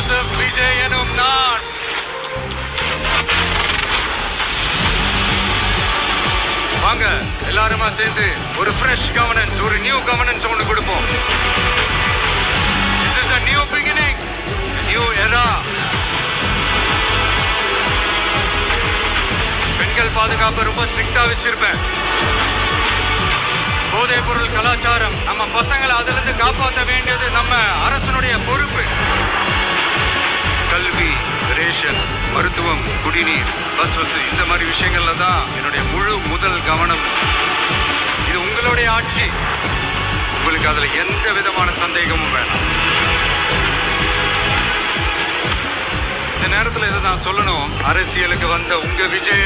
Joseph Vijay எனும் நான் வாங்க எல்லாருமா சேர்ந்து ஒரு ஃப்ரெஷ் கவர்னன்ஸ், ஒரு நியூ கவர்னன்ஸ் ஒன்று கொடுப்போம். This is a new beginning, a new era. பெண்கள் பாதுகாப்பு ரொம்ப ஸ்ட்ரிக்டா வச்சிருப்பேன். போதைப் பொருள் கலாச்சாரம், நம்ம பசங்களை அதிலிருந்து காப்பாற்ற வேண்டியது நம்ம அரசனுடைய பொறுப்பு. கல்வி, ரேஷன், மருத்துவம், குடிநீர், பஸ் வசதி, இந்த மாதிரி விஷயங்கள்ல தான் என்னுடைய முதல் கவனம். இது உங்களுடைய ஆட்சி, உங்களுக்கு அதுல எந்த விதமான சந்தேகமும் வேணாம். இந்த நேரத்தில் இதை நான் சொல்லணும், அரசியலுக்கு வந்த உங்க விஜய